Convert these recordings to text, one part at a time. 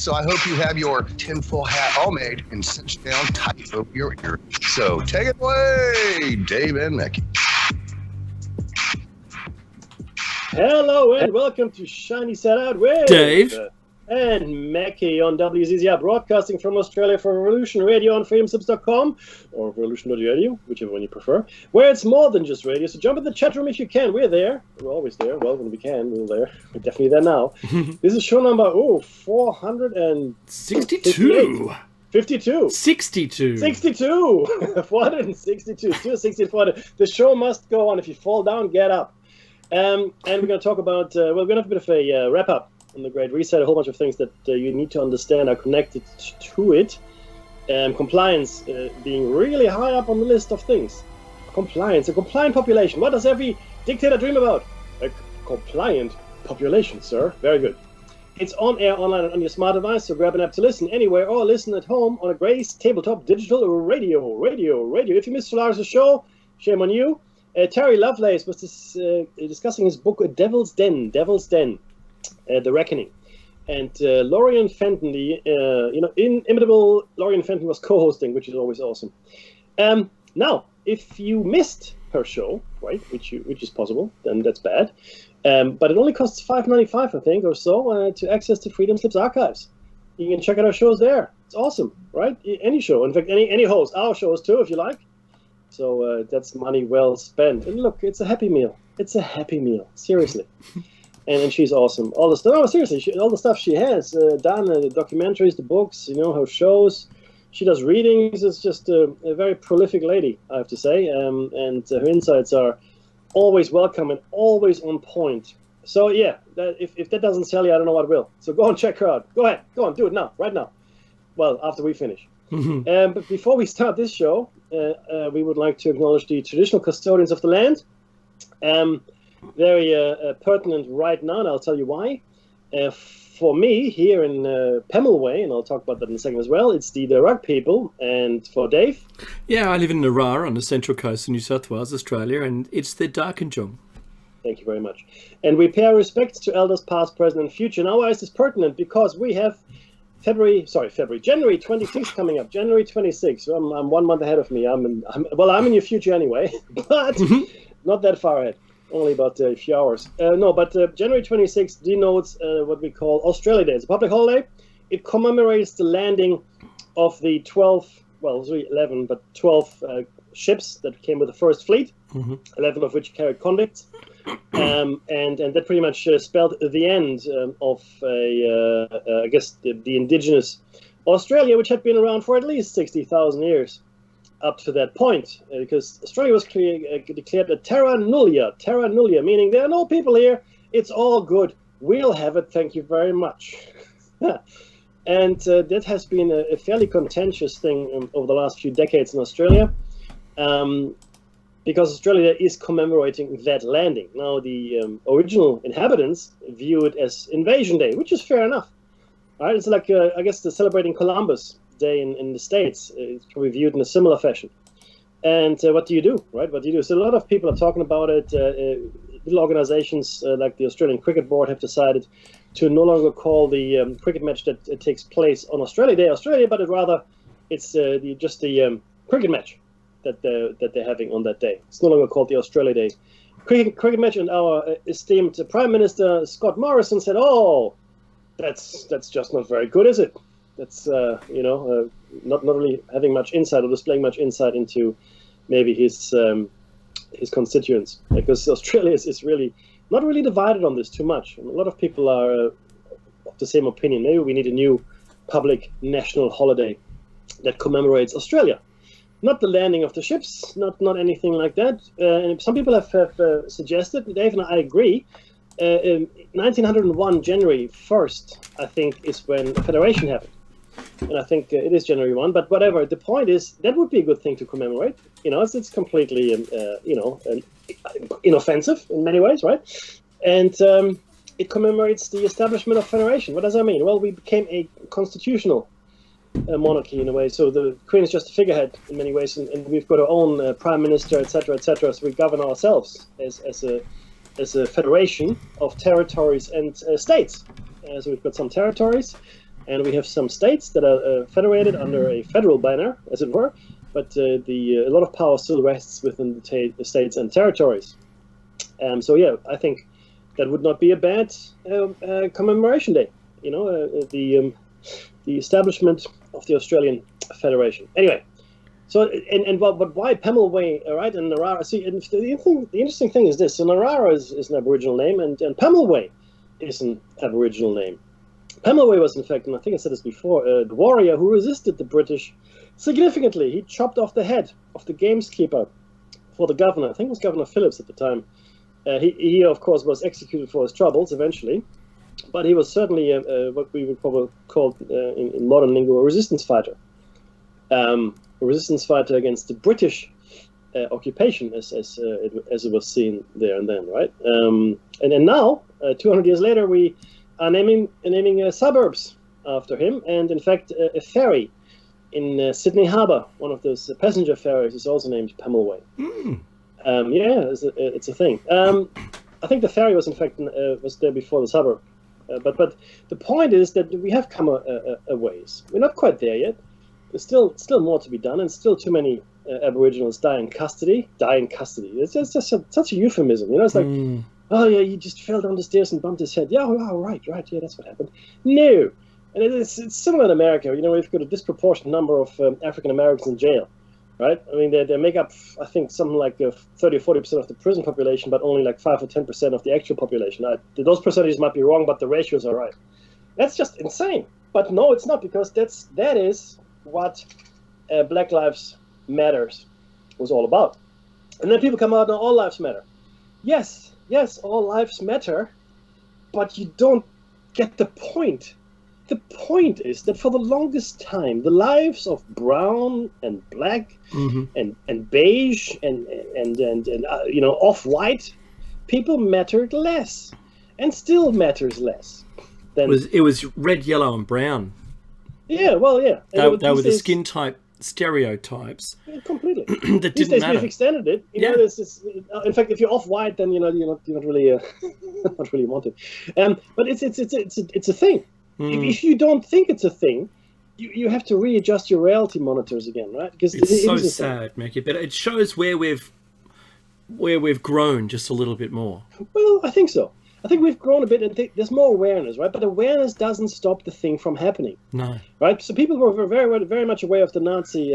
So I hope you have your tinfoil hat all made and cinched down tight over your ear. So take it away, Dave and 𝐫𝐞𝐯. Hello and welcome to Shiny Set Out with Dave and 𝐫𝐞𝐯 on 𝐶𝐳, broadcasting from Australia for Revolution Radio on freedomslips.com or Revolution.radio, whichever one you prefer, where it's more than just radio. So jump in the chat room if you can. We're there. We're always there. Well, when we can, we're there. We're definitely there now. This is show number 462. 52. 62. 62. 462. 260. The show must go on. If you fall down, get up. And we're going to talk about, we're going to have a bit of a wrap-up on the Great Reset. A whole bunch of things that you need to understand are connected to it. Compliance being really high up on the list of things. Compliance, a compliant population. What does every dictator dream about? A compliant population, sir. Very good. It's on air, online, and on your smart device, so grab an app to listen anywhere or listen at home on a Grace tabletop digital radio. If you missed Solaris' show, shame on you. Terry Lovelace was discussing his book Devil's Den, The Reckoning. And Lorian Fenton, the inimitable Lorian Fenton, was co-hosting, which is always awesome. Now, if you missed her show, right, which is possible, then that's bad. But it only costs $5.95, I think, or so, to access the Freedom Slips archives. You can check out our shows there. It's awesome, right? Any show, in fact, any host, our shows too, if you like. So that's money well spent. And look, it's a happy meal. It's a happy meal, seriously. And she's awesome. All the stuff. No, seriously, all the stuff she has done, the documentaries, the books, her shows. She does readings. It's just a very prolific lady, I have to say. And her insights are always welcome and always on point. So yeah, if that doesn't sell you, I don't know what will. So go and check her out. Go ahead, go on, do it now, right now. Well, after we finish. But before we start this show, we would like to acknowledge the traditional custodians of the land. Very pertinent right now, and I'll tell you why. For me, here in Pemulwuy, and I'll talk about that in a second as well, it's the Darug people. And for Dave? Yeah, I live in Narara on the central coast of New South Wales, Australia, and it's the 𝐫𝐸𝐶𝐯. Thank you very much. And we pay our respects to elders past, present, and future. Now, why is this pertinent? Because we have January 26th coming up. January 26th. I'm 1 month ahead of me. I'm in your future anyway, but not that far ahead. Only about a few hours. January 26th denotes what we call Australia Day. It's a public holiday. It commemorates the landing of the 12 ships that came with the first fleet, 11 of which carried convicts. And that pretty much spelled the end of the indigenous Australia, which had been around for at least 60,000 years up to that point, because Australia was declared a terra nullius, meaning there are no people here, it's all good, we'll have it, thank you very much. And that has been a fairly contentious thing over the last few decades in Australia. Because Australia is commemorating that landing. Now, the original inhabitants view it as Invasion Day, which is fair enough. Right? It's like, I guess, the celebrating Columbus Day in the States. It's probably viewed in a similar fashion. And what do you do, right? What do you do? So a lot of people are talking about it. Little organizations like the Australian Cricket Board have decided to no longer call the cricket match that takes place on Australia Day, but rather it's just the cricket match that they're having on that day. It's no longer called the Australia Day cricket match, and our esteemed Prime Minister Scott Morrison said, "Oh, that's just not very good, is it? That's not really having much insight or displaying much insight into maybe his constituents, because Australia is really not really divided on this too much. And a lot of people are of the same opinion. Maybe we need a new public national holiday that commemorates Australia." Not the landing of the ships, not anything like that. And some people have suggested, Dave and I agree, in 1901, January 1st, I think, is when the Federation happened. And I think it is January 1, but whatever. The point is, that would be a good thing to commemorate. It's completely, inoffensive in many ways, right? And it commemorates the establishment of Federation. What does that mean? Well, we became a constitutional monarchy in a way, so the Queen is just a figurehead in many ways, and we've got our own Prime Minister, etc., so we govern ourselves as a federation of territories and states. So we've got some territories, and we have some states that are federated under a federal banner, as it were, but a lot of power still rests within the states and territories. So yeah, I think that would not be a bad commemoration day. You know, the establishment of the Australian Federation. Anyway, so but why Pemulwuy, right? And Narara. See, and the interesting thing is this: so Narara is an Aboriginal name, and Pemulwuy is an Aboriginal name. Pemulwuy was, in fact, and I think I said this before, the warrior who resisted the British significantly. He chopped off the head of the gamekeeper for the governor. I think it was Governor Phillips at the time. He of course, was executed for his troubles eventually, but he was certainly what we would probably call in modern lingo a resistance fighter. A resistance fighter against the British occupation, as it was seen there and then, right? And then now, 200 years later, we are naming suburbs after him, and in fact, a ferry in Sydney Harbour, one of those passenger ferries, is also named Pemulwuy. Yeah, it's a thing. I think the ferry was in fact was there before the suburb, but the point is that we have come a ways. We're not quite there yet. There's still more to be done, and still too many Aboriginals die in custody. It's just such a euphemism, you know. It's like, oh yeah, he just fell down the stairs and bumped his head. Yeah, oh, right, yeah, that's what happened. No, and it's similar in America. You know, we've got a disproportionate number of African Americans in jail. Right? I mean, they make up, I think, something like 30 or 40% of the prison population, but only like 5 or 10% of the actual population. Those percentages might be wrong, but the ratios are right. That's just insane. But no, it's not, because that is what Black Lives Matters was all about. And then people come out and all lives matter. Yes, all lives matter, but you don't get the point. The point is that for the longest time, the lives of brown and black and beige and you know, off-white people mattered less, and still matters less. It was red, yellow, and brown. Yeah, well, yeah. They were the skin type stereotypes. Yeah, completely. That These didn't days matter. we've extended it. You know, in fact, if you're off-white, then you're not really not really wanted. But it's a thing. If you don't think it's a thing, you have to readjust your reality monitors again, right? Because it's so sad, Mackie, but it shows where we've grown just a little bit more. Well, I think so. I think we've grown a bit, and there's more awareness, right? But awareness doesn't stop the thing from happening. No. Right? So people were very much aware of the Nazi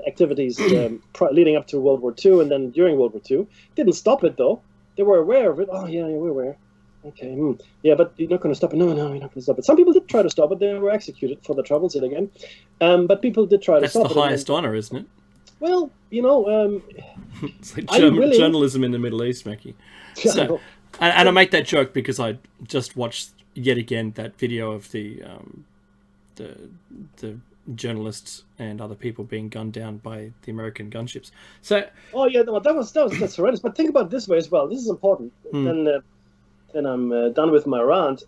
activities leading up to World War II, and then during World War II. Didn't stop it, though. They were aware of it. Oh, yeah, we're aware. Okay, yeah, but you're not going to stop it. No, you're not going to stop it. Some people did try to stop it. They were executed for the troubles yet again. But people did try to stop it. That's the highest honour, isn't it? Well, you know... it's like journalism in the Middle East, Mackie. So, and I make that joke because I just watched yet again that video of the journalists and other people being gunned down by the American gunships. So... Oh, yeah, no, that's horrendous. But think about it this way as well. This is important. Then I'm done with my rant.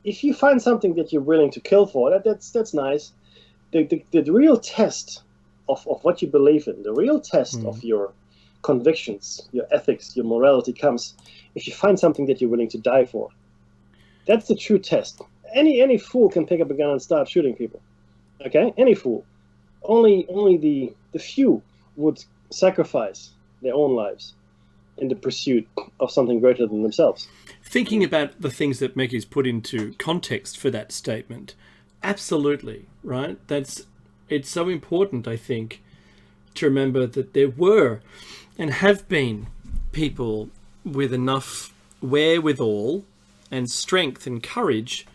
If you find something that you're willing to kill for, that's nice. The real test of what you believe in, the real test of your convictions, your ethics, your morality comes if you find something that you're willing to die for. That's the true test. Any fool can pick up a gun and start shooting people. Okay, any fool. Only the few would sacrifice their own lives in the pursuit of something greater than themselves. Thinking about the things that Mackie's put into context for that statement, absolutely, right? It's so important, I think, to remember that there were and have been people with enough wherewithal and strength and courage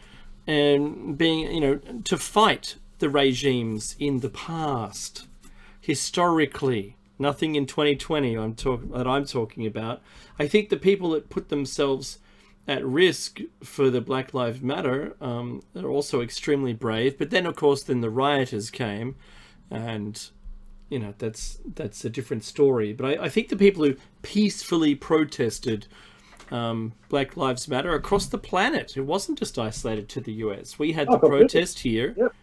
and being, you know, to fight the regimes in the past, historically. Nothing in 2020 that I'm talking about. I think the people that put themselves at risk for the Black Lives Matter are also extremely brave. But then, of course, the rioters came, and you know that's a different story. But I think the people who peacefully protested Black Lives Matter across the planet, it wasn't just isolated to the US. We had the protest here. Yep.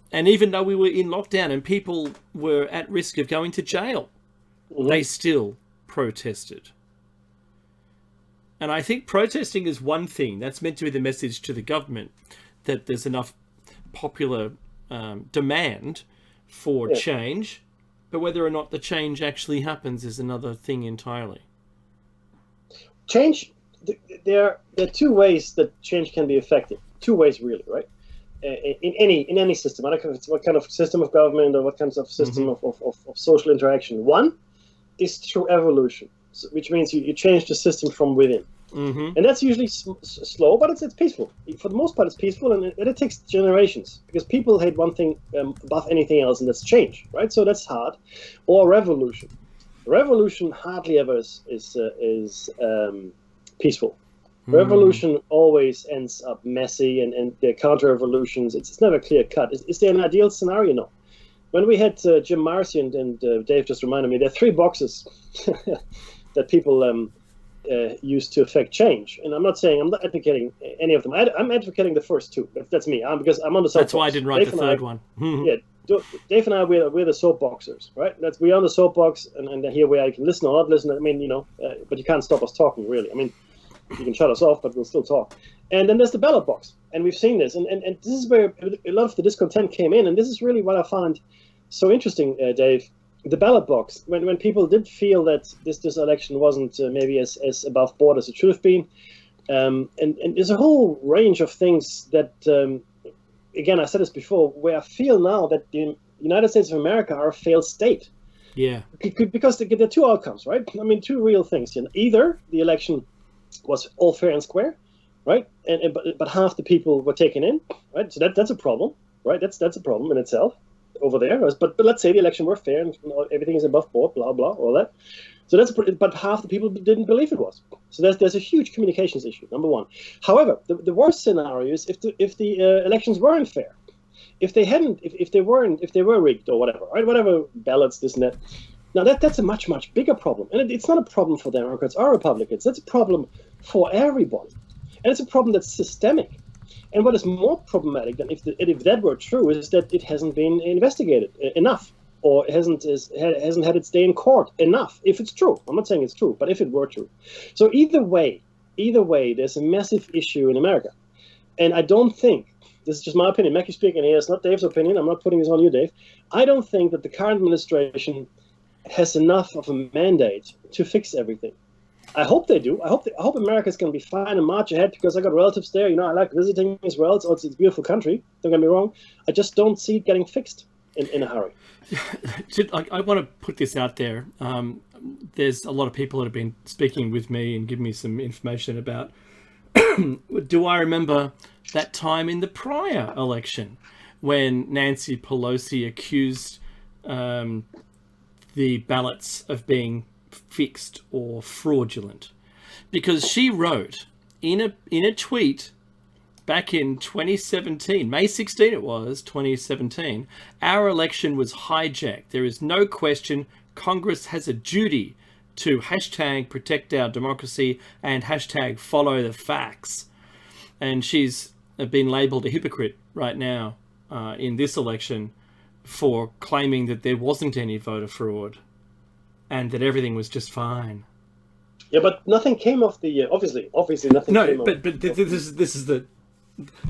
And even though we were in lockdown and people were at risk of going to jail, they still protested. And I think protesting is one thing. That's meant to be the message to the government, that there's enough popular demand for change, but whether or not the change actually happens is another thing entirely. Change, there are two ways that change can be effective. Two ways, really, right? In any system, I don't care what kind of system of government or what kinds of system of social interaction. One is through evolution, which means you change the system from within. And that's usually slow, but it's peaceful. For the most part, it's peaceful, and it takes generations, because people hate one thing above anything else, and that's change, right? So that's hard. Or revolution. Revolution hardly ever is peaceful. Revolution always ends up messy, and the counter-revolutions, it's never clear-cut. Is there an ideal scenario? No. When we had Jim Marcy and Dave just reminded me, there are three boxes that people used to affect change. And I'm not advocating any of them. I'm advocating the first two. That's me. Because I'm on the soapbox. That's why I didn't write the third one. Dave and I, we're the soapboxers, right? We're on the soapbox, and here we are. You can listen or not listen. I mean, but you can't stop us talking, really. I mean, you can shut us off, but we'll still talk. And then there's the ballot box, and we've seen this, and this is where a lot of the discontent came in, and this is really what I found so interesting, Dave. The ballot box, when people did feel that this election wasn't maybe as above board as it should have been, and there's a whole range of things that, again, I said this before, where I feel now that the United States of America are a failed state. Yeah. Because there are two outcomes, right? I mean, two real things. Either the election was all fair and square, right? But half the people were taken in, right? So that's a problem, right? That's a problem in itself over there. But let's say the election were fair and everything is above board, blah blah, all that. So but half the people didn't believe it was. So there's a huge communications issue. Number one. However, the worst scenario is if the elections weren't fair, if they were rigged or whatever, right? Whatever ballots, this and that. Now that's a much bigger problem, and it's not a problem for Democrats or Republicans. That's a problem for everybody, and it's a problem that's systemic. And what is more problematic than if that were true is that it hasn't been investigated enough, or it hasn't had its day in court enough. If it's true, I'm not saying it's true, but if it were true, so either way, there's a massive issue in America, and I don't think. This is just my opinion. Mackie speaking here. It's not Dave's opinion. I'm not putting this on you, Dave. I don't think that the current administration has enough of a mandate to fix everything. I hope they do. I hope America's going to be fine and march ahead, because I got relatives there. I like visiting as well. It's a beautiful country. Don't get me wrong. I just don't see it getting fixed in a hurry. I want to put this out there. There's a lot of people that have been speaking with me and giving me some information about. Do I remember that time in the prior election when Nancy Pelosi accused the ballots of being fixed or fraudulent? Because she wrote in a tweet back in 2017, May 16 it was, 2017, our election was hijacked. There is no question Congress has a duty to hashtag protect our democracy and hashtag follow the facts. And she's been labelled a hypocrite right now in this election for claiming that there wasn't any voter fraud and that everything was just fine. Yeah, but nothing came off the obviously nothing. No, came but this is the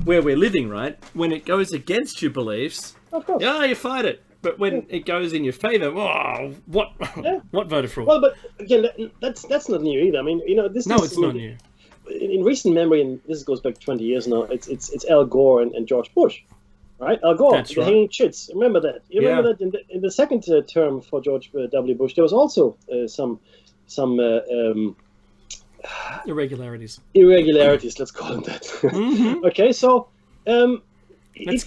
where we're living, right? When it goes against your beliefs, of course, you fight it. But when it goes in your favour, what voter fraud? Well, but again, that's not new either. I mean, this. No, it's not new. In recent memory, and this goes back 20 years now, it's Al Gore and George Bush, right? Al Gore, the hanging chits. Remember that? You remember that in the second term for George W. Bush, there was also some irregularities. Let's call them that. Mm-hmm. Okay, so let's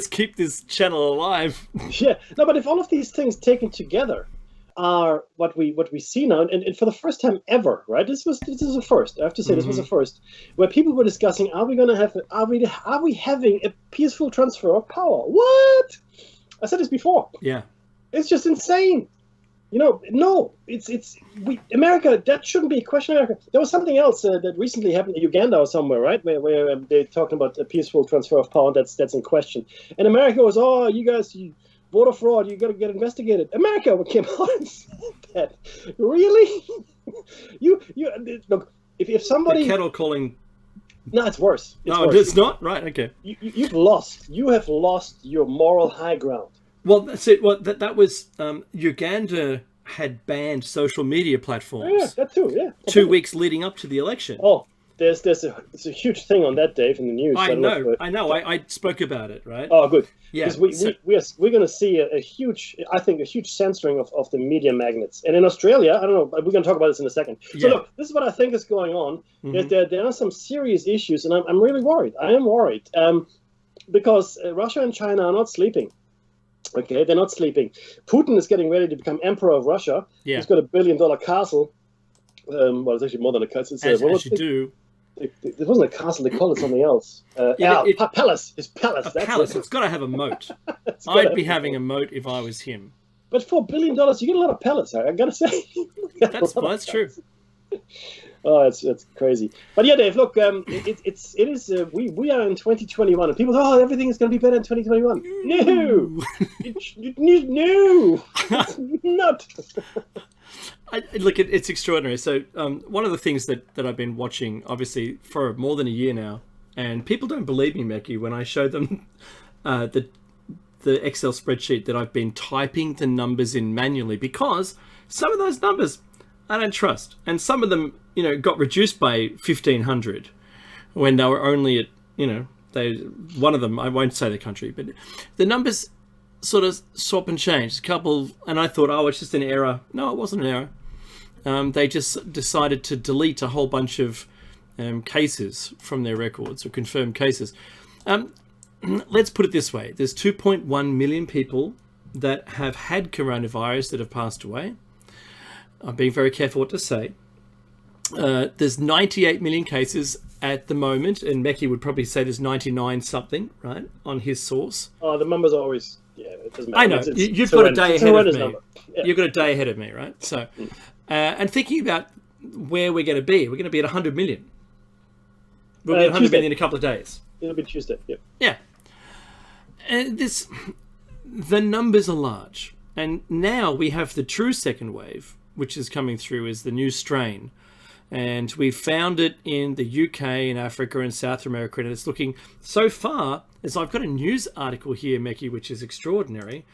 keep this channel alive. Yeah, no, but if all of these things taken together are what we see now, and for the first time ever, right? This is a first. I have to say, this was a first, where people were discussing: are we having a peaceful transfer of power? What? I said this before. Yeah, it's just insane. No, America. That shouldn't be a question. America. There was something else that recently happened in Uganda or somewhere, right? Where they're talking about a peaceful transfer of power. That's in question. And America was, you guys, voter fraud. You got to get investigated. America came out and said that. Really? you look. If somebody the kettle calling No, it's worse. No, it's not? Right, okay. You have lost your moral high ground. Well, that's it. Well, that was Uganda had banned social media platforms. Oh, yeah, that too, yeah. 2 weeks leading up to the election. Oh, it's a huge thing on that, Dave, in the news. I know. I spoke about it, right? Oh, good. Yeah. Because we're going to see a huge censoring of the media magnets. And in Australia, I don't know, we're going to talk about this in a second. So look, this is what I think is going on. Mm-hmm. There are some serious issues, and I'm really worried. I am worried because Russia and China are not sleeping. Okay, they're not sleeping. Putin is getting ready to become emperor of Russia. Yeah. He's got $1 billion castle. Well, it's actually more than a castle. As you do. It wasn't a castle. They called it something else. Palace. His palace. A palace. It's got to have a moat. I'd be having a moat if I was him. But for $1 billion, you get a lot of palace. I gotta say. That's true. Oh, it's crazy. But yeah, Dave, look, it is. We are in 2021, and people say, "Oh, everything is going to be better in 2021." No, no, it's not. Look, it's extraordinary. So, one of the things that I've been watching, obviously, for more than a year now, and people don't believe me, Mackie, when I show them the Excel spreadsheet that I've been typing the numbers in manually, because some of those numbers I don't trust, and some of them, got reduced by 1,500 when they were only at, one of them, I won't say the country, but the numbers sort of swap and change. A couple, and I thought, oh, it's just an error. No, it wasn't an error. They just decided to delete a whole bunch of cases from their records, or confirmed cases. Let's put it this way. There's 2.1 million people that have had coronavirus that have passed away. I'm being very careful what to say. There's 98 million cases at the moment, and Mekki would probably say there's 99 something, right, on his source. Oh, the numbers are always, it doesn't matter. I know, you've got a day ahead of me. Yeah. You've got a day ahead of me, right? So, and thinking about where we're going to be at 100 million. We'll be at 100 million in a couple of days. It'll be Tuesday, yeah. Yeah. And the numbers are large. And now we have the true second wave, which is coming through as the new strain. And we found it in the UK, in Africa, and South America. And it's looking, so far, as I've got a news article here, Mekki, which is extraordinary.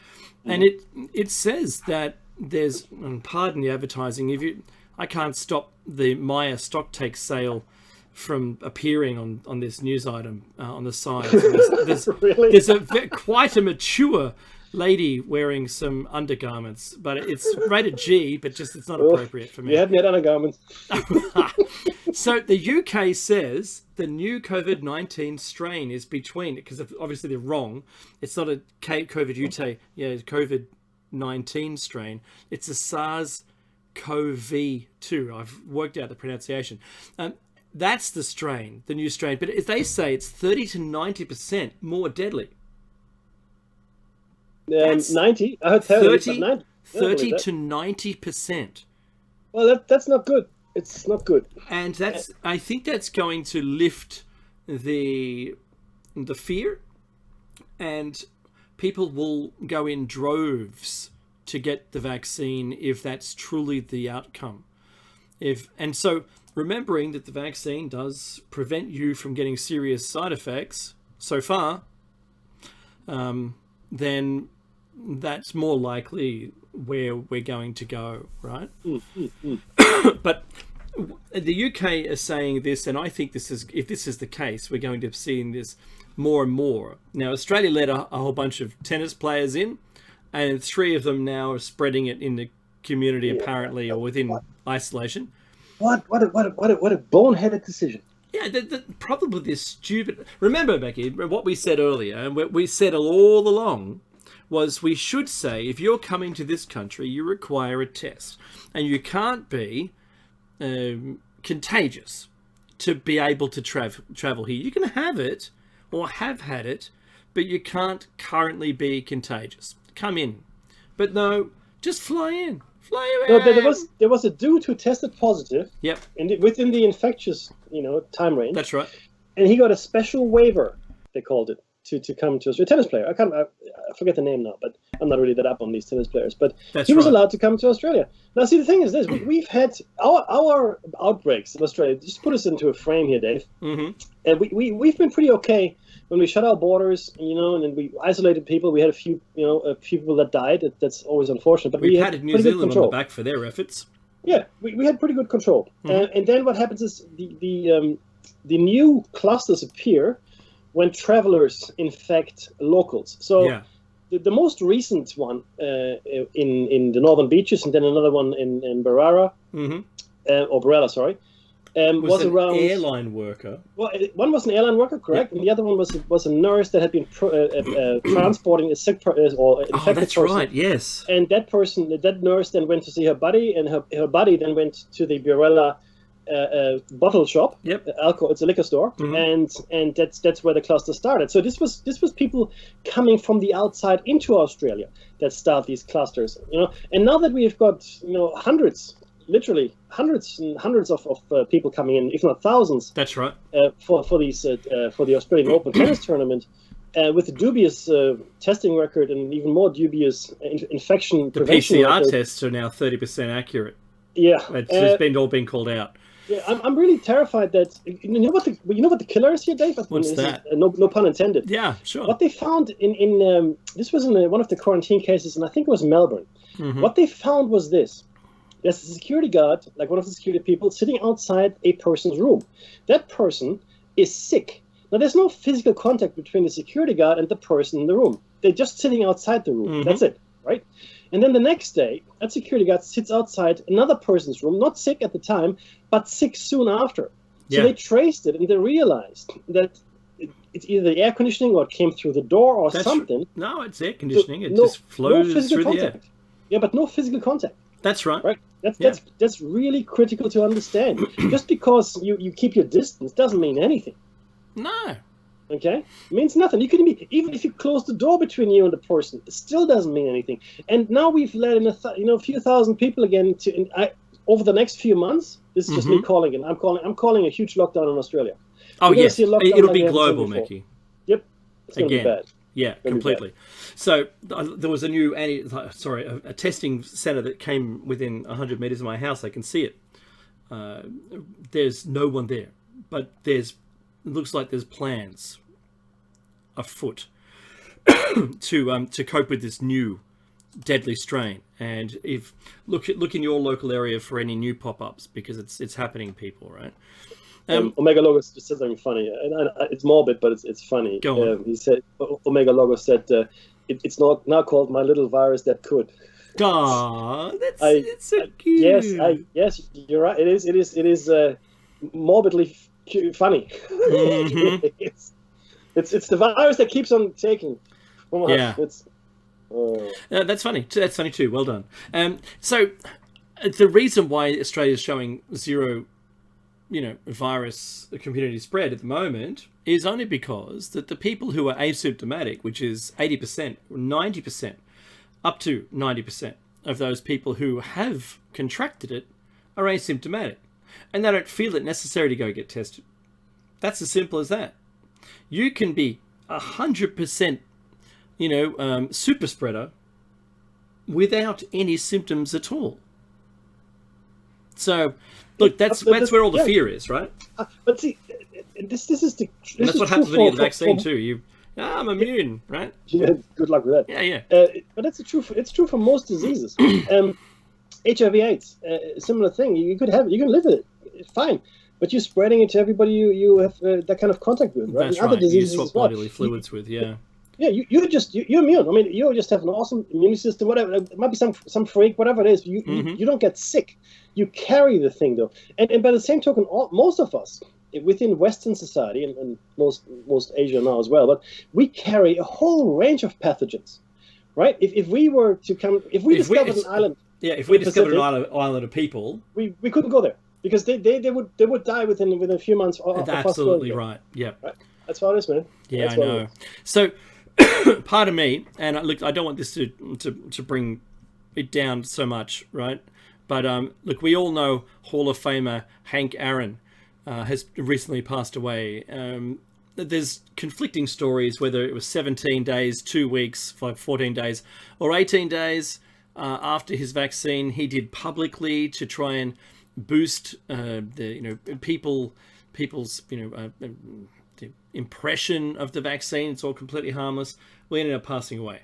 And it says that there's, and pardon the advertising, I can't stop the Maya stock take sale from appearing on this news item on the side. There's really? There's quite a mature lady wearing some undergarments, but it's rated G, but just it's not appropriate for me. You hadn't had undergarments. So the UK says the new COVID-19 strain is between, because obviously they're wrong. It's not a COVID-19 strain. It's a SARS-CoV-2. I've worked out the pronunciation. That's the strain, the new strain. But if they say it's 30 to 90% more deadly. 90? I heard 30 90. 30 to 90%. Well, that's not good. It's not good. And I think that's going to lift the fear, and people will go in droves to get the vaccine if that's truly the outcome. And so remembering that the vaccine does prevent you from getting serious side effects so far, then that's more likely where we're going to go, right? But the UK is saying this, and I think if this is the case, we're going to be seeing this more and more. Now, Australia let a whole bunch of tennis players in, and 3 of them now are spreading it in the community, apparently, or within isolation. What a boneheaded decision. Yeah, probably this stupid. Remember, Becky, what we said earlier, and we said all along, was we should say, if you're coming to this country, you require a test, and you can't be contagious to be able to travel here. You can have it or have had it, but you can't currently be contagious. Come in, but no, just fly in. No, there was a dude who tested positive. Yep. Within the infectious, time range. That's right. And he got a special waiver, they called it, to come to us. A tennis player. I forget the name now, but I'm not really that up on these tennis players, but That's he was right. allowed to come to Australia. Now, see, the thing is this: we've had our outbreaks in Australia. Just put us into a frame here, Dave. Mm-hmm. And we've been pretty okay when we shut our borders, and then we isolated people. We had a few people that died. That's always unfortunate. But We we had patted New pretty good Zealand on control. the back for their efforts. Yeah, we had pretty good control. Mhm. And then what happens is the new clusters appear when travelers infect locals. So Yeah. the most recent one in the northern beaches, and then another one in Barara, Mm-hmm. or Barella, sorry, was an around. airline worker. Well, one was an airline worker, correct, and the other one was a nurse that had been transporting a sick or infected Oh, that's person. right. Yes. And that nurse then went to see her buddy, and her buddy then went to the Barella bottle shop. Yep. Alcohol. It's a liquor store, and that's where the cluster started. So this was people coming from the outside into Australia that start these clusters. And now that we've got hundreds. Literally hundreds and hundreds of people coming in, if not thousands. That's right. For the Australian Open tennis tournament, with a dubious testing record and even more dubious infection The prevention PCR record. tests are now 30% accurate. Yeah, It's all been called out. yeah. I'm really terrified that you know what the killer is here, Dave. What's that? No pun intended. Yeah, sure. What they found in this was in one of the quarantine cases, and I think it was Melbourne. Mhm. What they found was this. There's a security guard, like one of the security people, sitting outside a person's room. That person is sick. Now, there's no physical contact between the security guard and the person in the room. They're just sitting outside the room. Mhm. That's it, right? And then the next day, that security guard sits outside another person's room, not sick at the time, but sick soon after. So Yeah. they traced it, and they realized that it's either the air conditioning or it came through the door or something. No, it's air conditioning. It No- just flows physical through the air. contact. Yeah, but no physical contact. That's right. Right. Yeah. That's really critical to understand. Just because you keep your distance doesn't mean anything. No. Okay, it means nothing. You can even if you close the door between you and the person, it still doesn't mean anything. And now we've let in a few thousand people again over the next few months. This is just me calling it. I'm calling a huge lockdown in Australia. Oh, We're gonna yes. see a lockdown It'll like be we haven't seen global, before. Mickey. Yep, it's going to be Again. bad. Yeah, Very completely. So there was a new a testing center that came within 100 meters of my house. I can see it. There's no one there, but it looks like there's plans afoot to cope with this new deadly strain. And if look in your local area for any new pop-ups, because it's happening, people, right? Omega Logos just said something funny, and it's morbid, but it's funny. Go on. He said, Omega Logos said, it's not now called My Little Virus That Could. Aw, it's so cute. Yes, you're right. It is morbidly funny. Mhm. It's the virus that keeps on taking. Yeah. It's. That's funny. That's funny too. Well done. So the reason why Australia is showing zero, virus community spread at the moment is only because that the people who are asymptomatic, which is 80%, 90%, up to 90% of those people who have contracted it are asymptomatic, and they don't feel it necessary to go get tested. That's as simple as that. You can be 100%, super spreader without any symptoms at all. So, look, that's where all the fear is, right? But see, this is the. And that's what happens when you get the vaccine too. I'm immune, right? Yeah, good luck with that. Yeah. But that's true. It's true for most diseases. HIV/AIDS, similar thing. You can live with it, it's fine. But you're spreading it to everybody you have that kind of contact with, right? That's and other right. diseases You swap as well. bodily fluids with, yeah. Yeah, you're immune. I mean, you just have an awesome immune system. Whatever, it might be some freak, whatever it is. You don't get sick. You carry the thing though, and by the same token, most of us within Western society and most Asia now as well, but we carry a whole range of pathogens, right? If we were to come, if we discovered an island, if we discovered an island of people, we couldn't go there because they would die within a few months. Of absolutely right. Yeah, right. That's what it is, man. Yeah, That's I know. So, part of me, and look, I don't want this to bring it down so much, right? But look, we all know Hall of Famer Hank Aaron has recently passed away. there's conflicting stories whether it was 17 days, 2 weeks, 14 days, or 18 days after his vaccine he did publicly to try and boost people's the impression of the vaccine. It's all completely harmless. We ended up passing away,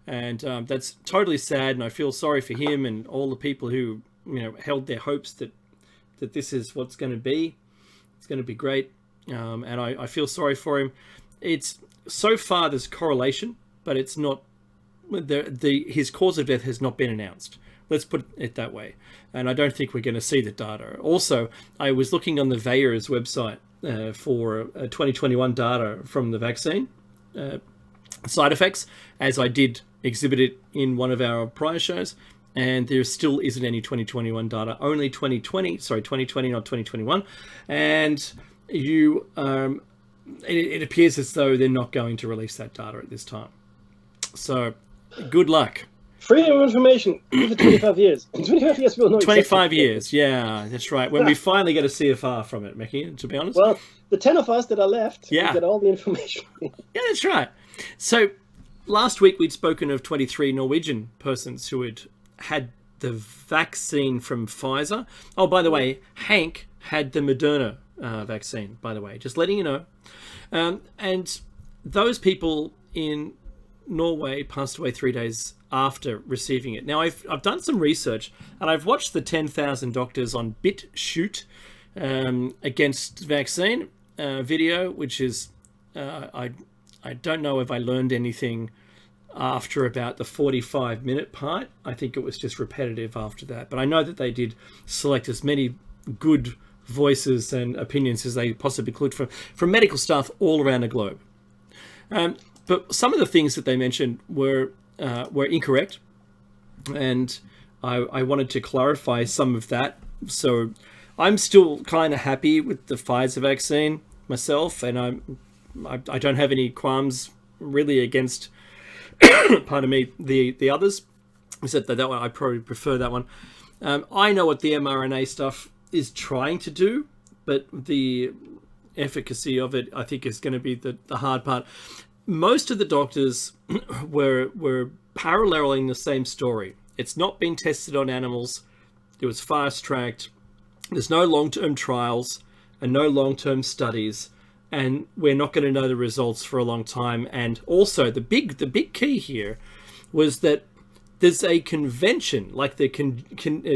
and that's totally sad. And I feel sorry for him and all the people who held their hopes that this is what's going to be. It's going to be great. And I feel sorry for him. It's so far there's correlation, but it's not. His cause of death has not been announced. Let's put it that way. And I don't think we're going to see the data. Also, I was looking on the VAERS website for 2021 data from the vaccine side effects, as I did exhibit it in one of our prior shows. And there still isn't any 2021 data, only 2020, not 2021. And it appears as though they're not going to release that data at this time. So good luck. Freedom of information for 25 years. In 25 years, we'll know. 25 years, yeah, that's right. When we finally get a CFR from it, Mickey, to be honest. Well, the 10 of us that are left, we get all the information. Yeah, that's right. So last week we'd spoken of 23 Norwegian persons who had the vaccine from Pfizer. Oh, by the way, Hank had the Moderna vaccine, by the way, just letting you know. And those people in Norway passed away 3 days after receiving it. Now, I've done some research, and I've watched the 10,000 doctors on BitChute against vaccine video, which is, I don't know if I learned anything after about the 45-minute part. I think it was just repetitive after that. But I know that they did select as many good voices and opinions as they possibly could from medical staff all around the globe. But some of the things that they mentioned were incorrect, and I wanted to clarify some of that. So I'm still kind of happy with the Pfizer vaccine myself, and I don't have any qualms really against pardon me, the others, except that one I probably prefer that one. I know what the mRNA stuff is trying to do, but the efficacy of it, I think, is going to be the hard part. Most of the doctors were paralleling the same story. It's not been tested on animals. It was fast-tracked. There's no long-term trials and no long-term studies, and we're not going to know the results for a long time. And also, the big key here was that there's a convention, like the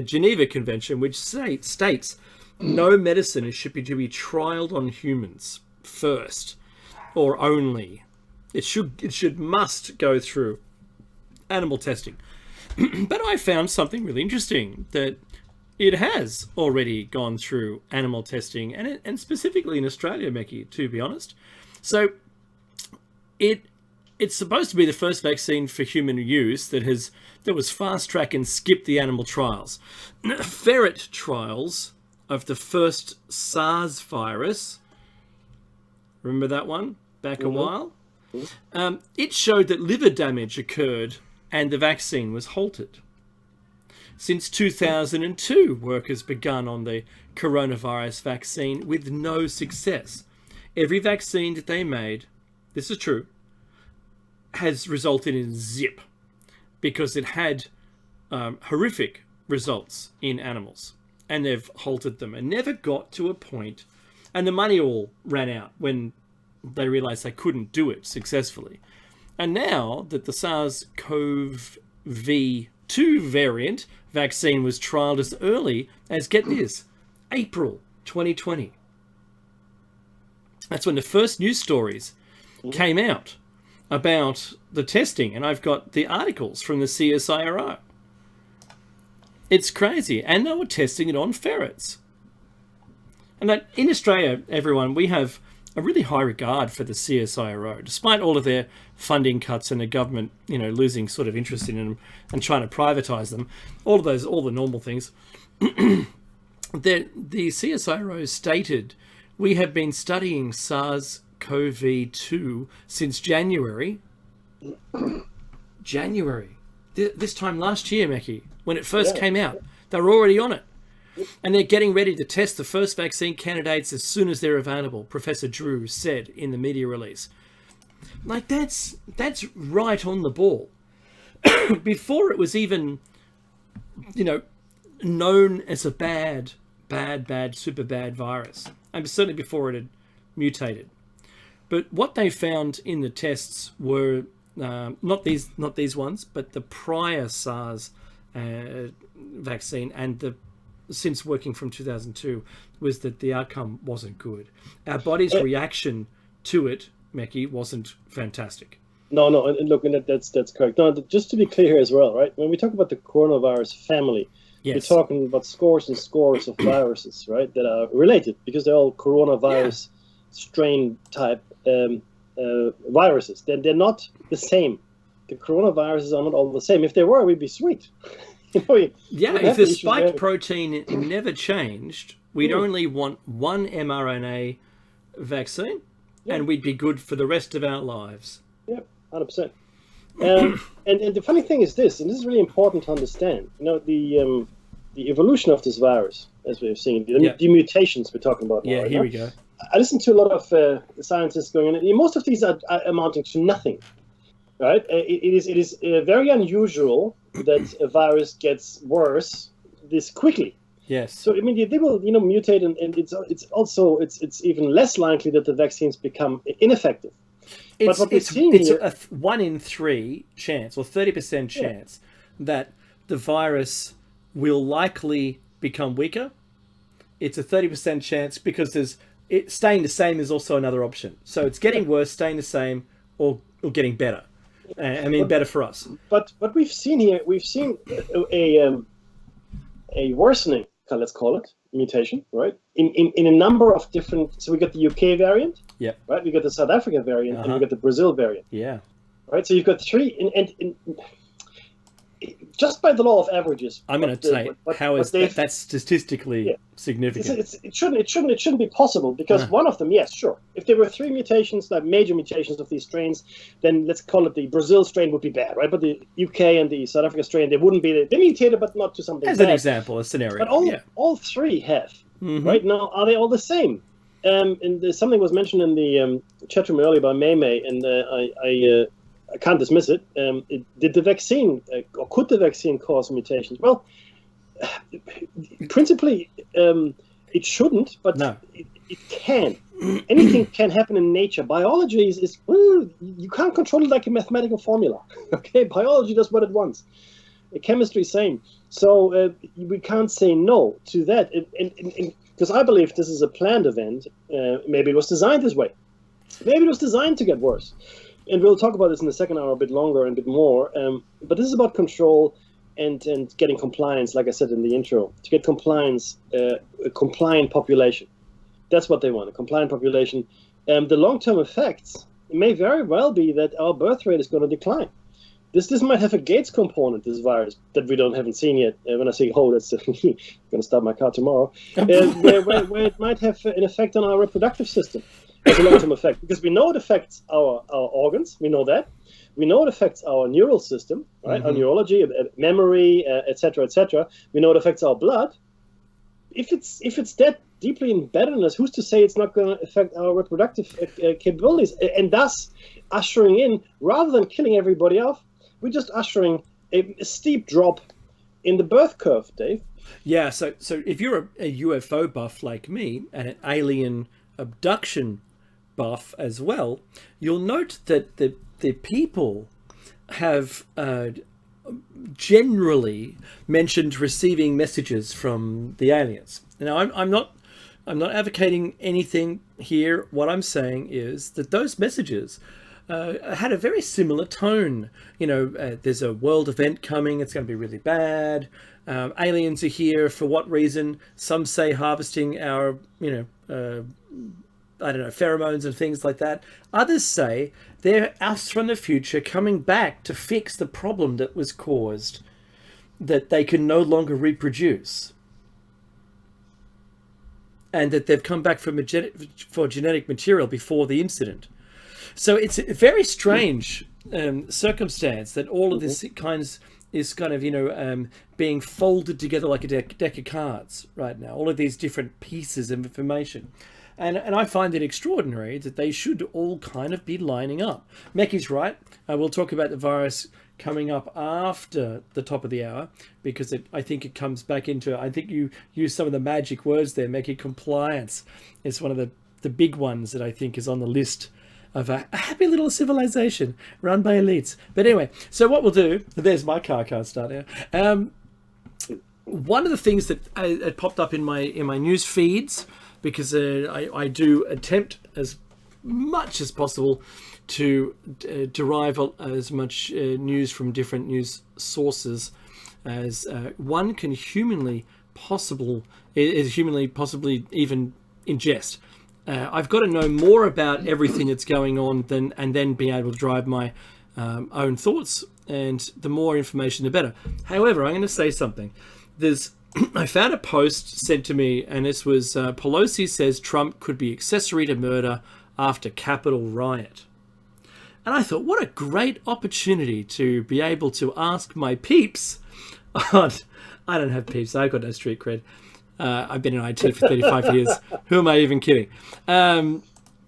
Geneva Convention, which states no medicine should be trialed on humans first or only. It must go through animal testing. But I found something really interesting, that it has already gone through animal testing, and specifically in Australia, Mickey, to be honest. So it's supposed to be the first vaccine for human use that was fast track and skipped the animal trials. Ferret trials of the first SARS virus. Remember that one back a while? It showed that liver damage occurred and the vaccine was halted. Since 2002, work has begun on the coronavirus vaccine with no success. Every vaccine that they made, this is true, has resulted in zip, because it had horrific results in animals, and they've halted them and never got to a point, and the money all ran out when they realized they couldn't do it successfully. And now that the SARS-CoV-2 variant vaccine was trialed as early as, get this, April 2020. That's when the first news stories came out about the testing, and I've got the articles from the CSIRO. It's crazy, and they were testing it on ferrets. And that in Australia, everyone, we have a really high regard for the CSIRO, despite all of their funding cuts and the government, losing sort of interest in them and trying to privatize them, all the normal things. The CSIRO stated, we have been studying SARS-CoV-2 since January. This time last year, Mackie, when it first came out, they were already on it. And they're getting ready to test the first vaccine candidates as soon as they're available, Professor Drew said in the media release. Like, that's right on the ball. Before it was even, known as a bad, super bad virus. And certainly before it had mutated. But what they found in the tests were not these ones, but the prior SARS vaccine and the since working from 2002 was that the outcome wasn't good. Our body's reaction to it, Meki, wasn't fantastic. No, and look, and that's correct. No, just to be clear here as well, right? When we talk about the coronavirus family, we're talking about scores and scores of viruses, right, that are related because they're all coronavirus strain type viruses. They're not the same. The coronaviruses are not all the same. If they were, we'd be sweet. If the spike protein never changed, we'd only want one mRNA vaccine, and we'd be good for the rest of our lives. Yep, 100%. And the funny thing is this, and this is really important to understand. The evolution of this virus, as we've seen, the mutations we're talking about. Yeah, here we go. I listen to a lot of scientists going on. Most of these are amounting to nothing, right? It is very unusual that a virus gets worse this quickly. Yes. So I mean, they will mutate, and it's even less likely that the vaccines become ineffective. It's a 1 in 3 chance, or 30% chance, that the virus will likely become weaker. It's a 30% chance because staying the same is also another option. So it's getting worse, staying the same, or getting better. Better for us. But we've seen a worsening, let's call it, mutation, right? In a number of different. So we got the UK variant. Yeah. Right. We got the South Africa variant, and we got the Brazil variant. Yeah. Right. So you've got 3, and just by the law of averages. I'm going to say, how is that's statistically significant? It shouldn't be possible because one of them, yes, sure. If there were 3 mutations, like major mutations of these strains, then let's call it the Brazil strain would be bad, right? But the UK and the South Africa strain, they wouldn't be. They mutated, but not to something. As bad. An example, a scenario. But all 3 have. Right now, are they all the same? And something was mentioned in the chat room earlier by May, and I can't dismiss it. Did the vaccine, or could the vaccine cause mutations? Well, principally, it shouldn't, but no. it can. Anything can happen in nature. Biology is you can't control it like a mathematical formula. Okay, biology does what it wants. Chemistry, same. So we can't say no to that. Because I believe this is a planned event. Maybe it was designed this way. Maybe it was designed to get worse. And we'll talk about this in the second hour a bit longer and a bit more. But this is about control and getting compliance, like I said in the intro. To get compliance, a compliant population. That's what they want, a compliant population. The long-term effects, it may very well be that our birth rate is going to decline. This might have a Gates component, this virus, that we haven't seen yet. When I say, that's going to start my car tomorrow, where it might have an effect on our reproductive system as a long-term effect. Because we know it affects our organs, we know that. We know it affects our neural system, right? Our neurology, memory, etc., etc. We know it affects our blood. If it's that deeply embedded in us, who's to say it's not going to affect our reproductive capabilities, and thus ushering in, rather than killing everybody off, we're just ushering a steep drop in the birth curve, Dave. Yeah, so if you're a UFO buff like me, and an alien abduction buff as well, you'll note that the people have generally mentioned receiving messages from the aliens. Now, I'm not advocating anything here. What I'm saying is that those messages had a very similar tone. There's a world event coming. It's going to be really bad. Aliens are here. For what reason? Some say harvesting our, pheromones and things like that. Others say they're us from the future coming back to fix the problem that was caused, that they can no longer reproduce. And that they've come back for genetic material before the incident. So it's a very strange circumstance that all of this kinds is kind of, being folded together like a deck of cards right now. All of these different pieces of information. And I find it extraordinary that they should all kind of be lining up. Mecky's right. We'll talk about the virus coming up after the top of the hour, because I think it comes back into, I think you use some of the magic words there, Mecky. Compliance is one of the big ones that I think is on the list of a happy little civilization run by elites. But anyway, so what we'll do, there's my car can't start now. One of the things that had popped up in my news feeds, because I do attempt as much as possible to derive as much news from different news sources as one can humanly possibly even ingest. I've got to know more about everything that's going on and then be able to drive my own thoughts, and the more information the better. However, I'm going to say something. I found a post sent to me, and this was Pelosi says Trump could be accessory to murder after Capitol riot. And I thought, what a great opportunity to be able to ask my peeps. I don't have peeps. I've got no street cred. I've been in IT for 35 years. Who am I even kidding?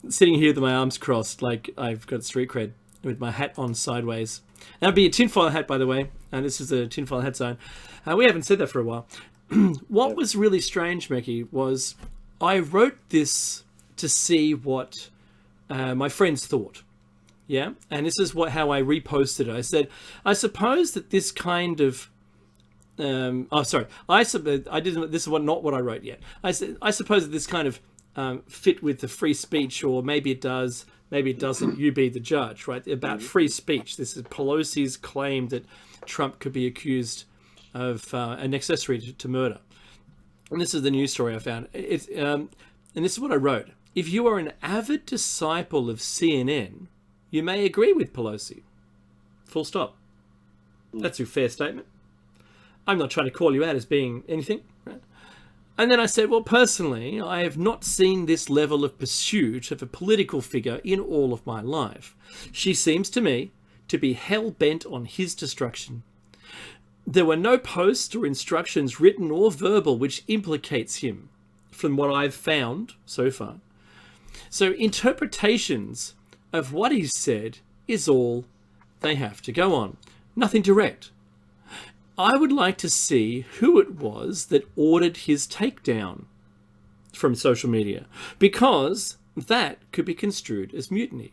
Sitting here with my arms crossed like I've got street cred with my hat on sideways. That'd be a tinfoil hat, by the way. And this is a tinfoil hat zone. We haven't said that for a while. What was really strange, Mecky, was I wrote this to see what my friends thought. Yeah, and this is how I reposted it. I said, I suppose that this kind of this is not what I wrote yet. I said, I suppose that this kind of fit with the free speech, or maybe it does, maybe it doesn't. You be the judge, right? About free speech. This is Pelosi's claim that Trump could be accused of an accessory to murder. And this is the news story I found. And this is what I wrote. If you are an avid disciple of CNN, you may agree with Pelosi. Full stop. That's a fair statement. I'm not trying to call you out as being anything. Right? And then I said, well, personally, I have not seen this level of pursuit of a political figure in all of my life. She seems to me to be hell-bent on his destruction. There were no posts or instructions, written or verbal, which implicates him, from what I've found so far. So interpretations of what he said is all they have to go on. Nothing direct. I would like to see who it was that ordered his takedown from social media, because that could be construed as mutiny.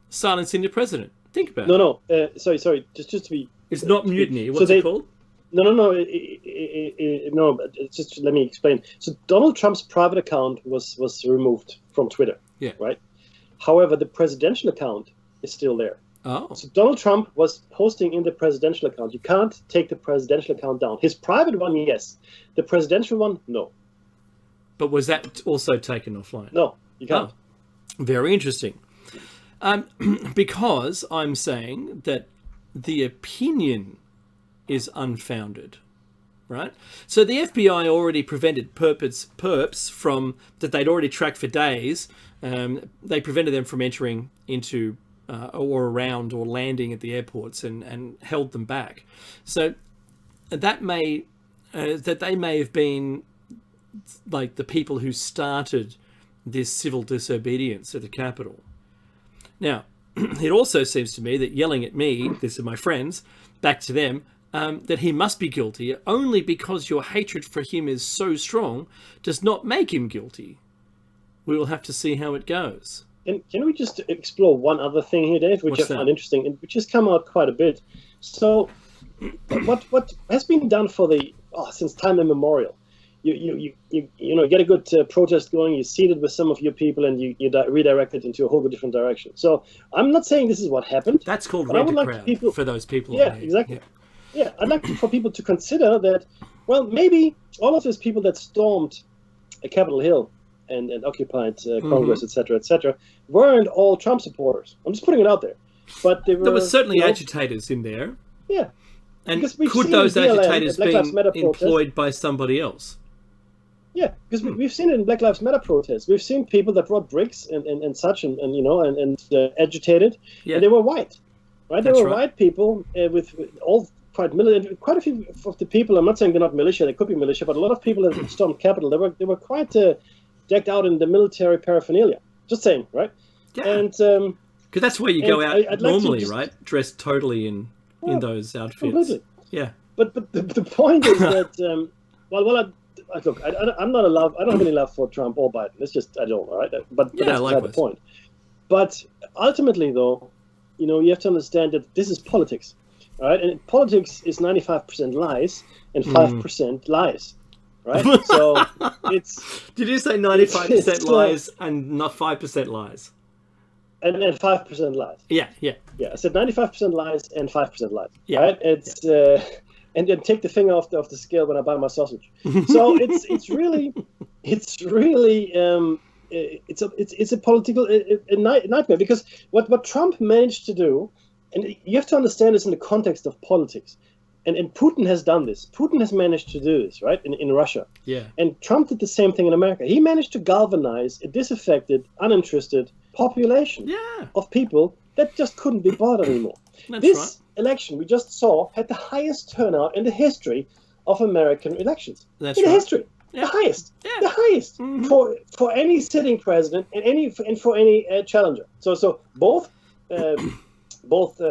Silencing the president. Think about it. No. Sorry. Just to be. It's not mutiny. What's it called? No. No. Just let me explain. So Donald Trump's private account was removed from Twitter. Yeah. Right. However, the presidential account is still there. Oh. So Donald Trump was posting in the presidential account. You can't take the presidential account down. His private one, yes. The presidential one, no. But was that also taken offline? No, you can't. Oh, very interesting. Because I'm saying that the opinion is unfounded, right? So the FBI already prevented perps from, that they'd already tracked for days. They prevented them from entering into or around or landing at the airports and held them back. So that they may have been like the people who started this civil disobedience at the Capitol. Now, it also seems to me that yelling at me, this is my friends, back to them, that he must be guilty only because your hatred for him is so strong does not make him guilty. We will have to see how it goes. And can we just explore one other thing here, Dave, which I find interesting and which has come out quite a bit? So, what has been done since time immemorial? You get a good protest going. You seed it with some of your people, and you redirect it into a whole different direction. So, I'm not saying this is what happened. That's called rent-a-crowd for those people. Yeah, exactly. Yeah, I'd like for people to consider that. Well, maybe all of those people that stormed Capitol Hill and occupied Congress, etc., weren't all Trump supporters. I'm just putting it out there. But there were certainly agitators in there. Yeah. And could those agitators be employed by somebody else? Yeah, because we've seen it in Black Lives Matter protests. We've seen people that brought bricks and such and agitated, and they were white, right? They were white people with all quite militant. Quite a few of the people, I'm not saying they're not militia, they could be militia, but a lot of people that stormed Capitol, they were quite decked out in the military paraphernalia. Just saying, right? Yeah. And because that's where you go out I'd like normally, right? Dressed totally in those outfits. Completely. Yeah. But the point is that look, I'm not allowed. I don't have any love for Trump or Biden. It's just I don't. All right. But that's beside the point. But ultimately, though, you have to understand that this is politics, all right? And politics is 95% lies and 5% lies, right? So it's. Did you say 95% lies and not 5% lies? And 5% lies. Yeah. I said 95% lies and 5% lies. Yeah. Right? It's and then take the finger off the scale when I buy my sausage. So it's really it's a political nightmare, because what Trump managed to do, and you have to understand this in the context of politics, and Putin has done this. Putin has managed to do this, right, in Russia. Yeah. And Trump did the same thing in America. He managed to galvanize a disaffected, uninterested population of people that just couldn't be bothered anymore. This election we just saw had the highest turnout in the history of American elections. That's in right. the history. Yeah. The highest for any sitting president and for any challenger. So both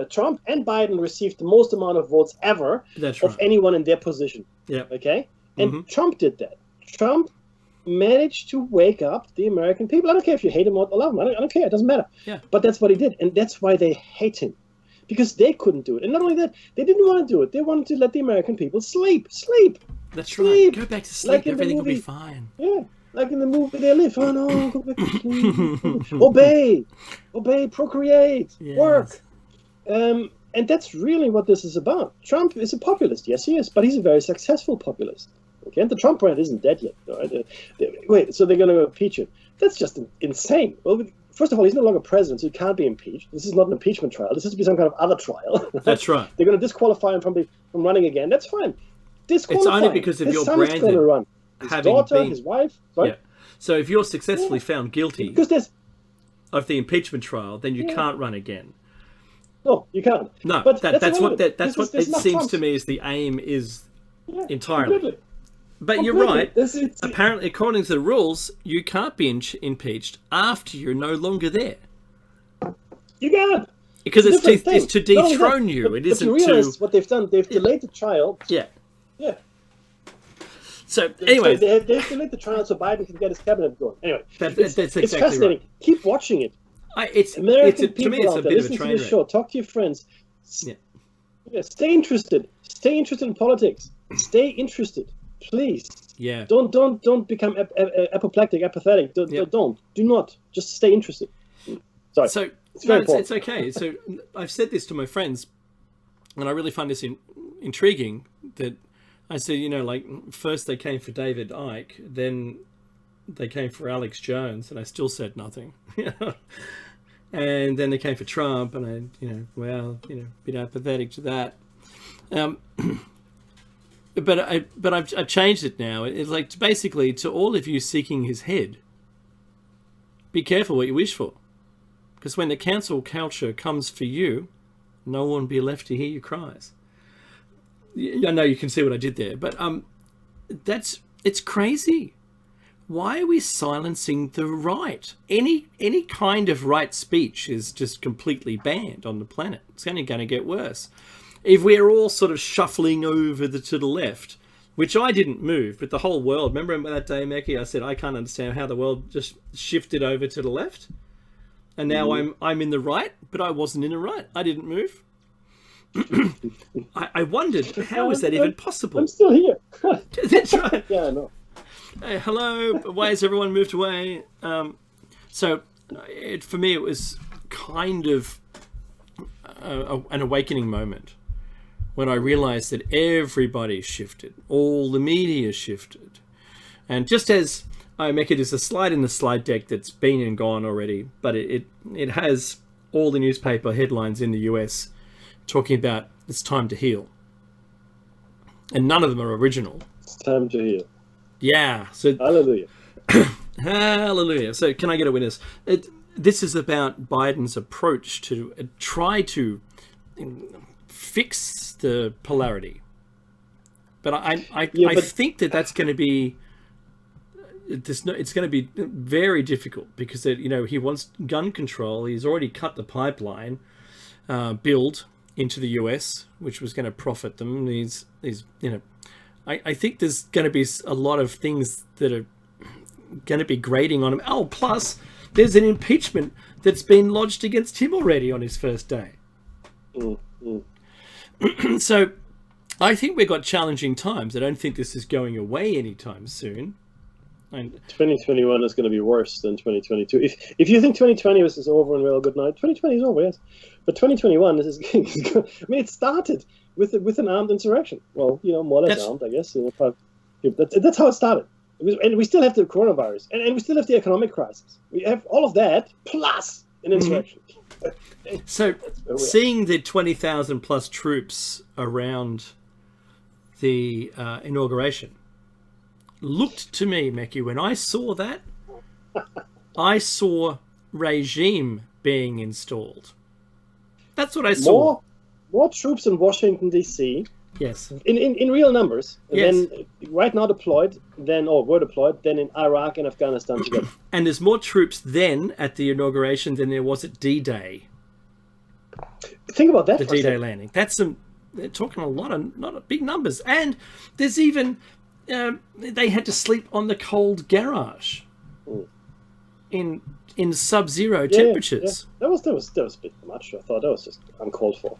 Trump and Biden received the most amount of votes ever of anyone in their position. Yeah. Okay. And Trump did that. Trump managed to wake up the American people. I don't care if you hate him or love him. I don't care. It doesn't matter. Yeah. But that's what he did, and that's why they hate him, because they couldn't do it. And not only that, they didn't want to do it. They wanted to let the American people sleep. That's right. Go back to sleep. Like everything will be fine. Yeah, like in the movie They Live. Oh no, go back to sleep. Obey, procreate, work. And that's really what this is about. Trump is a populist. Yes, he is, but he's a very successful populist. Okay, and the Trump brand isn't dead yet. Right? Wait, so they're going to impeach him? That's just insane. Well, first of all, he's no longer president, so he can't be impeached. This is not an impeachment trial. This has to be some kind of other trial. That's right. They're going to disqualify him from running again. That's fine. It's only because of your brand. Going to run. His daughter, his wife. Sorry? Yeah. So if you're successfully found guilty of the impeachment trial, then you can't run again. No, you can't. No, but that's what it seems to me is the aim is entirely. Completely. But you're right. Apparently, according to the rules, you can't be impeached after you're no longer there. You can't. Because it's to dethrone you. It isn't to... you realize what they've done. They've delayed the trial. Yeah. Yeah. So, anyway. They've delayed the trial so Biden can get his cabinet going. Anyway. That's exactly it's fascinating. Right. Keep watching it. American people out there, listen to this show. Talk to your friends. Yeah. Stay interested. Stay interested in politics. Stay interested. Please. Yeah. Don't become apoplectic, apathetic. Don't. Do not. Just stay interested. Sorry. So it's okay. So I've said this to my friends, and I really find this intriguing. That I said, first they came for David Icke, then they came for Alex Jones, and I still said nothing. And then they came for Trump, and I, bit apathetic to that. But I've changed it now. It's like basically to all of you seeking his head, be careful what you wish for, because when the cancel culture comes for you, no one will be left to hear your cries. I know you can see what I did there, but it's crazy. Why are we silencing the right? Any kind of right speech is just completely banned on the planet. It's only going to get worse. If we're all sort of shuffling over to the left, which I didn't move, but the whole world. Remember that day, Meki? I said I can't understand how the world just shifted over to the left, and now I'm in the right, but I wasn't in the right. I didn't move. I wondered how is that even possible? I'm still here. That's right. Yeah, I know. Hey, hello. Why has everyone moved away? For me, it was kind of an awakening moment when I realized that everybody shifted, all the media shifted. And just as I make it, there's a slide in the slide deck that's been and gone already, but it has all the newspaper headlines in the US talking about it's time to heal. And none of them are original. It's time to heal. Yeah. So hallelujah. Hallelujah. So can I get a witness? This is about Biden's approach to try to fix the polarity. But I think that's going to be... It's going to be very difficult because he wants gun control. He's already cut the pipeline build into the US, which was going to profit them. I think there's going to be a lot of things that are going to be grating on him. Oh, plus there's an impeachment that's been lodged against him already on his first day. So I think we've got challenging times. I don't think this is going away anytime soon. 2021 is going to be worse than 2022. If you think 2020 was over and well, good night. 2020 is over, yes, but 2021 is. I mean, it started with an armed insurrection. Well, more or less armed, I guess. That's how it started. And we still have the coronavirus, and we still have the economic crisis. We have all of that plus an insurrection. So, seeing the 20,000 plus troops around the inauguration looked to me, Meki, when I saw that, I saw regime being installed. That's what I saw. More troops in Washington, D.C. Yes. In real numbers. Yes. Then right now deployed, were deployed, than in Iraq and Afghanistan together. And there's more troops then at the inauguration than there was at D-Day. Think about that. The D-Day landing. They're talking a lot of big numbers. And there's even... they had to sleep on the cold garage in sub-zero temperatures. Yeah. That was a bit much. I thought that was just uncalled for.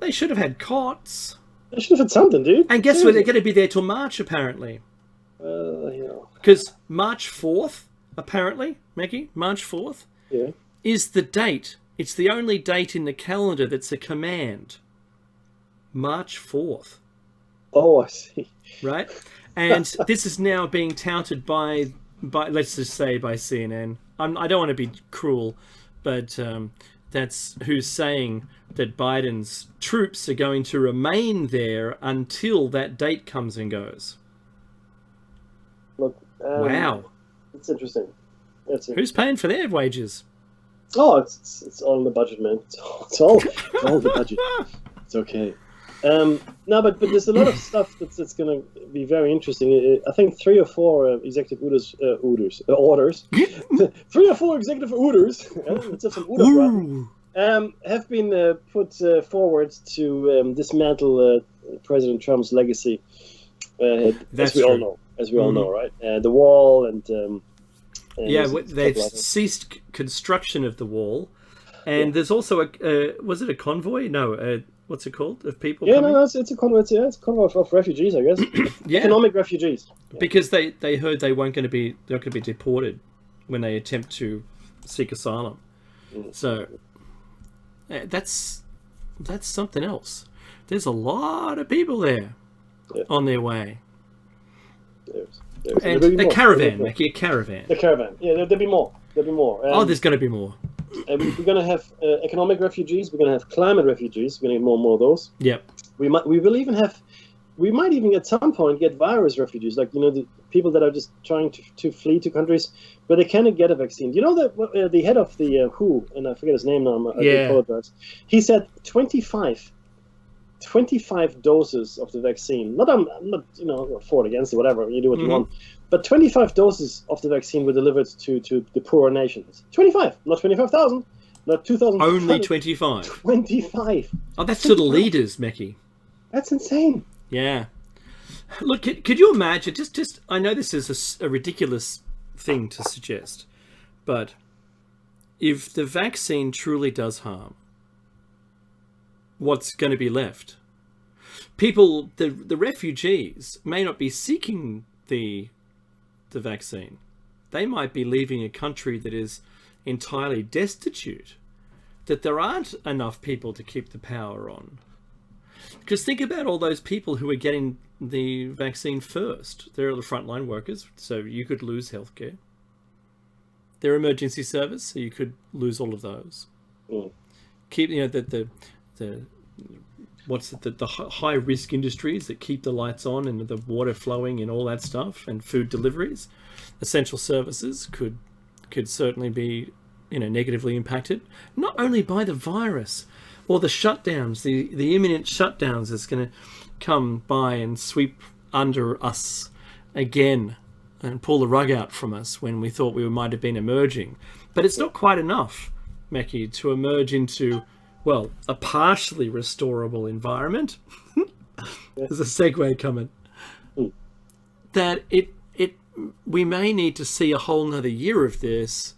They should have had cots. They should have had something, dude. And guess what? They're going to be there till March, apparently. Because March 4th, apparently, Maggie, March 4th, is the date. It's the only date in the calendar that's a command. March 4th. Oh, I see. Right? And this is now being touted by let's just say by CNN. I don't want to be cruel, but that's who's saying that Biden's troops are going to remain there until that date comes and goes. Look, wow. It's interesting. Who's paying for their wages? Oh, it's all in the budget, man. It's all the budget. It's okay. No, but there's a lot of stuff that's going to be very interesting. I think 3 or 4 executive orders. 3 or 4 executive orders. Let's have some have been put forward to dismantle President Trump's legacy. As we all know, right? The wall and they've ceased construction of the wall, and there's also was it a convoy? No. What's it called? Of people? Yeah, coming? No, it's a convoy. It's a convoy of refugees, I guess. Economic refugees. Yeah. Because they heard they're not going to be deported when they attempt to seek asylum. So that's something else. There's a lot of people there on their way. And a caravan, Mackie, a caravan. The caravan. Yeah, there'll be more. There's going to be more. We're going to have economic refugees. We're going to have climate refugees. We're going to get more and more of those. Yep. We might even at some point get virus refugees, like the people that are just trying to flee to countries where they cannot get a vaccine. Do you know that the head of the WHO, and I forget his name now. I apologize. He said 25 doses of the vaccine. I'm not for it, against it, whatever. You do what you want. But 25 doses of the vaccine were delivered to the poorer nations. 25, not 25,000, not 2,000. Only 25. 25. Oh, that's to the leaders, Mickey. That's insane. Yeah. Look, could you imagine? Just I know this is a ridiculous thing to suggest, but if the vaccine truly does harm, what's going to be left? People, the refugees may not be seeking the vaccine. They might be leaving a country that is entirely destitute, that there aren't enough people to keep the power on. Because think about all those people who are getting the vaccine first. They're the frontline workers, so you could lose healthcare. They're emergency service, so you could lose all of those. Keep the high risk industries that keep the lights on and the water flowing and all that stuff, and food deliveries, essential services could certainly be negatively impacted, not only by the virus, or the shutdowns, the imminent shutdowns that's going to come by and sweep under us again and pull the rug out from us when we thought we might have been emerging. But it's not quite enough, Meki, to emerge into, well, a partially restorable environment. There's a segue coming. That we may need to see a whole nother year of this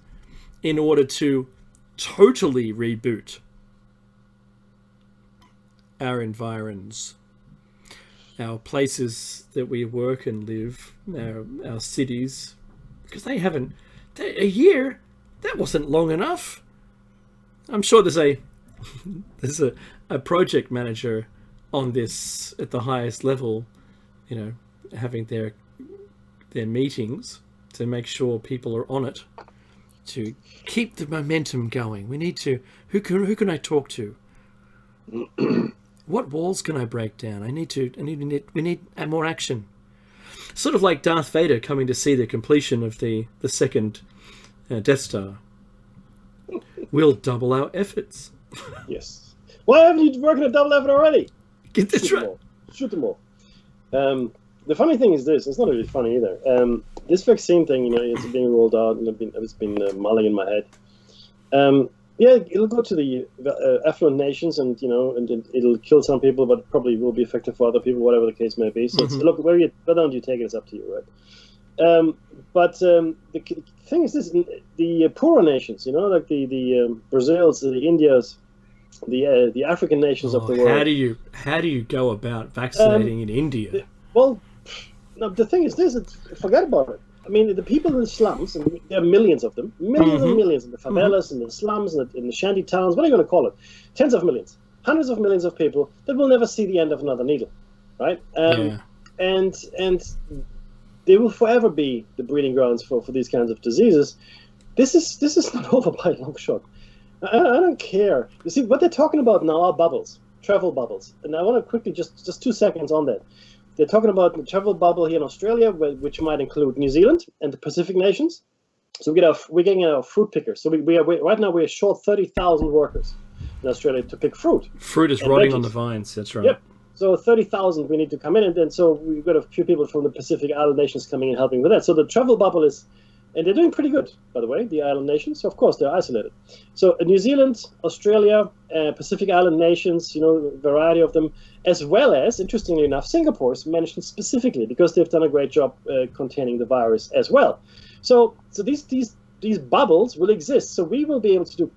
in order to totally reboot our environs, our places that we work and live, our cities, because a year, that wasn't long enough. I'm sure there's a project manager on this at the highest level, having their meetings to make sure people are on it, to keep the momentum going. We need to, who can I talk to? What walls can I break down? We need more action. Sort of like Darth Vader coming to see the completion of the second Death Star. We'll double our efforts. Yes. Why haven't you working a double effort already? Get this right. Shoot them all. The funny thing is this. It's not really funny either. This vaccine thing, it's being rolled out, and it's been mulling in my head. Yeah, it'll go to the affluent nations, and it'll kill some people, but probably will be effective for other people, whatever the case may be. So look, whether don't you take it, it's up to you, right? But the thing is this: the poorer nations, like the Brazils, the Indias, the African nations of the world. How do you go about vaccinating in India? Well, no, the thing is this: forget about it. I mean, the people in the slums, and there are millions of them, millions and millions in the favelas, in the slums, in the shanty towns, what are you going to call it? Tens of millions, hundreds of millions of people that will never see the end of another needle, right? And they will forever be the breeding grounds for these kinds of diseases. This is not over by a long shot. I don't care. You see, what they're talking about now are bubbles, travel bubbles. And I want to quickly, just 2 seconds on that. They're talking about the travel bubble here in Australia, which might include New Zealand and the Pacific nations. So we're getting our fruit pickers. So right now we're short 30,000 workers in Australia to pick fruit. Fruit is rotting on the vines. That's right. Yep. So 30,000 we need to come in, and then so we've got a few people from the Pacific Island nations coming in helping with that. So the travel bubble is, and they're doing pretty good, by the way, the island nations. So of course they're isolated. So New Zealand, Australia, Pacific Island nations, a variety of them, as well as, interestingly enough, Singapore is mentioned specifically because they've done a great job containing the virus as well. So these bubbles will exist. So we will be able to do,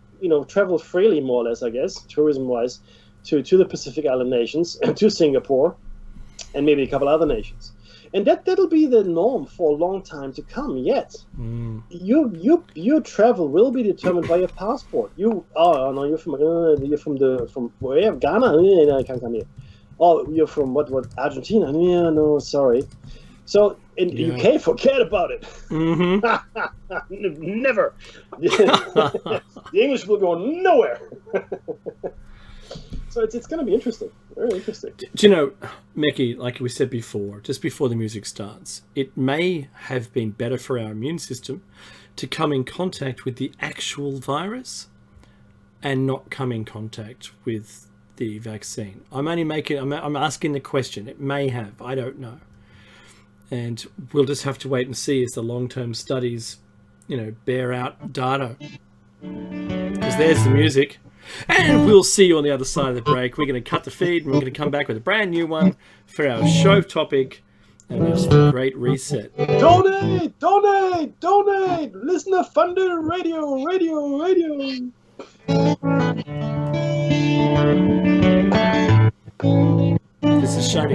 travel freely, more or less, I guess, tourism-wise, to the Pacific Island nations, to Singapore, and maybe a couple other nations. And that'll be the norm for a long time to come yet. Your travel will be determined by your passport. You're from where? Ghana? No, I can't come here. Oh, you're from what? Argentina? Yeah, no, sorry. So in the UK, forget about it. Never. The English will go nowhere. So it's going to be interesting, very interesting. Do you know, Meki, like we said before, just before the music starts, it may have been better for our immune system to come in contact with the actual virus and not come in contact with the vaccine. I'm asking the question. It may have, I don't know. And we'll just have to wait and see as the long-term studies, bear out data. Because there's the music. And we'll see you on the other side of the break. We're going to cut the feed, and we're going to come back with a brand new one for our show topic, and it's the Great Reset. Donate! Donate! Donate! Listen to Thunder Radio! This is Shiny